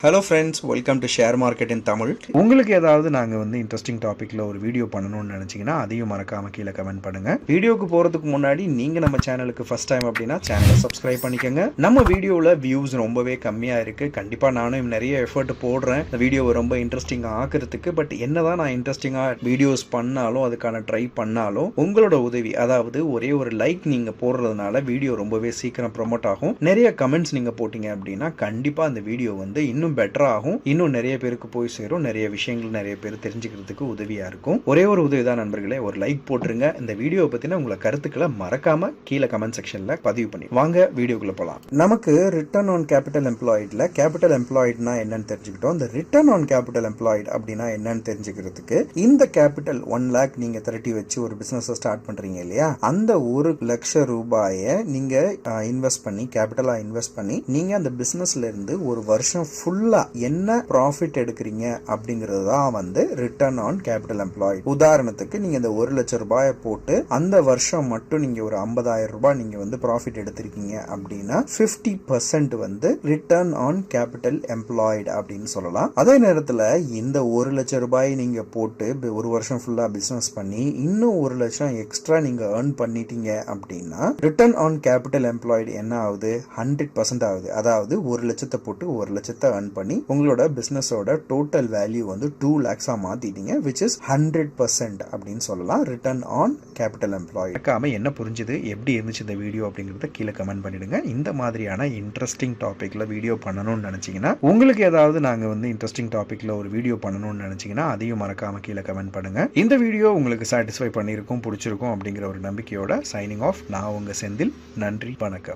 Hello friends, welcome to Share Market in Tamil. உங்களுக்கு ஏதாவது நாங்க இன்ட்ரஸ்டிங் டாபிக்ல ஒரு வீடியோ பண்ணணும்னு நினைச்சீங்கன்னா அதையும் மறக்காம கீழ கமெண்ட் பண்ணுங்க. வீடியோக்கு போறதுக்கு முன்னாடி நீங்க நம்ம சேனலுக்கு ஃபர்ஸ்ட் டைம் அப்படினா சேனலை சப்ஸ்கிரைப் பண்ணிக்கங்க. நம்ம வீடியோல வியூஸ் ரொம்பவே கம்மியா இருக்கு. கண்டிப்பா நானும் நிறைய எஃபோர்ட் போடுறேன் இந்த வீடியோவை ரொம்ப இன்ட்ரஸ்டிங்கா ஆக்குறதுக்கு. பட் என்னதான் நான் இன்ட்ரஸ்டிங்கா வீடியோஸ் பண்ணாலும் அதுக்கான ட்ரை பண்ணாலும் உங்களோட உதவி, அதாவது ஒரே ஒரு லைக் நீங்க போடுறதுனால வீடியோ ரொம்பவே சீக்கிரம் ப்ரோமோட் ஆகும். நிறைய கமெண்ட்ஸ் நீங்க போட்டீங்க அப்படின்னா கண்டிப்பா அந்த வீடியோ இன்னும் பெட்டர் ஆகும். இன்னும் நிறைய பேருக்கு போய் சேரும். நிறைய விஷயங்கள் நிறைய பேர் தெரிஞ்சுக்கிறதுக்கு உதவியா இருக்கும். ஒரே ஒரு உதவி தான் நண்பர்களே, ஒரு லைக் போட்டுருங்க. இந்த வீடியோ பத்தின உங்களை கருத்துக்களை மறக்காம கீழே கமெண்ட் செக்ஷன்ல பதிவு பண்ணி வாங்க வீடியோக்குள்ள போலாம். நமக்கு ரிட்டர்ன் ஆன் கேபிட்டல் எம்ப்ளாய்ட்ல கேபிட்டல் எம்ப்ளாய்ட்னா என்னன்னு தெரிஞ்சுக்கிட்டோம். இந்த ரிட்டர்ன் ஆன் கேபிட்டல் எம்ப்ளாய்ட் அப்படின்னா என்னன்னு தெரிஞ்சுக்கிறதுக்கு இந்த கேபிட்டல் 1 lakh நீங்க திரட்டி வச்சு ஒரு பிசினஸ் ஸ்டார்ட் பண்றீங்க இல்லையா, அந்த 1 லட்சம் ரூபாயை நீங்க இன்வெஸ்ட் பண்ணி கேபிட்டலா இன்வெஸ்ட் பண்ணி நீங்க அந்த பிசினஸ்ல இருந்து ஒரு வருஷம் ஃபுல்லா என்ன ப்ராஃபிட் எடுக்கிறீங்க அப்படிங்கிறது தான் ரிட்டர்ன் ஆன் கேபிட்டல் எம்ப்ளாய்ட். உதாரணத்துக்கு நீங்க இந்த 1 லட்சம் ரூபாயை போட்டு அந்த வருஷம் மட்டும் நீங்க ஒரு 50,000 ரூபாய் நீங்க ப்ராஃபிட் எடுத்திருக்கீங்க அப்படின்னா 50% ரிட்டர்ன் ஆன் கேபிட்டல் எம்ப்ளாய்ட் அப்படின்னு சொல்லலாம். அதே நேரத்துல இந்த 1 லட்சம் ரூபாய் நீங்க போட்டு ஒரு வருஷம் ஃபுல்லா பிசினஸ் பண்ணி இன்னும் 1 லட்சம் எக்ஸ்ட்ரா நீங்க earn பண்ணிட்டீங்க அப்படின்னா ரிட்டர்ன் ஆன் கேபிட்டல் எம்ப்ளாய்ட் என்ன ஆகுது? 100% ஆகுது. அதாவது 1 லட்சத்தை போட்டு 1 லட்சத்தை earn பண்ணி உங்களோட பிசினஸோட டோட்டல் வேல்யூ 2 lakhs மாத்திட்டீங்க, which is 100% அப்படின்னு சொல்லலாம் ரிட்டர்ன் ஆன் கேபிட்டல் எம்ப்ளாய்ட். என்ன புரிஞ்சுது, எப்படி இருந்துச்சு இந்த வீடியோ அப்படிங்கறத கீழே கமெண்ட் பண்ணிடுங்க. இந்த மாதிரியான இன்ட்ரெஸ்டிங் டாபிக்ல வீடியோ பண்ணணும்னு நினைச்சீங்கன்னா, உங்களுக்கு ஏதாவது நாங்க இன்ட்ரெஸ்டிங் டாபிக்ல ஒரு வீடியோ பண்ணணும்னு நினைச்சீங்கன்னா அதையும் மறக்காம கீழே கமெண்ட் பண்ணுங்க. இந்த வீடியோ உங்களுக்கு சாட்டிஸ்ஃபை பண்ணிருக்கும், பிடிச்சிருக்கும் அப்படிங்கிற ஒரு நம்பிக்கையோட சைனிங் ஆஃப். நான் உங்க செந்தில். நன்றி, வணக்கம்.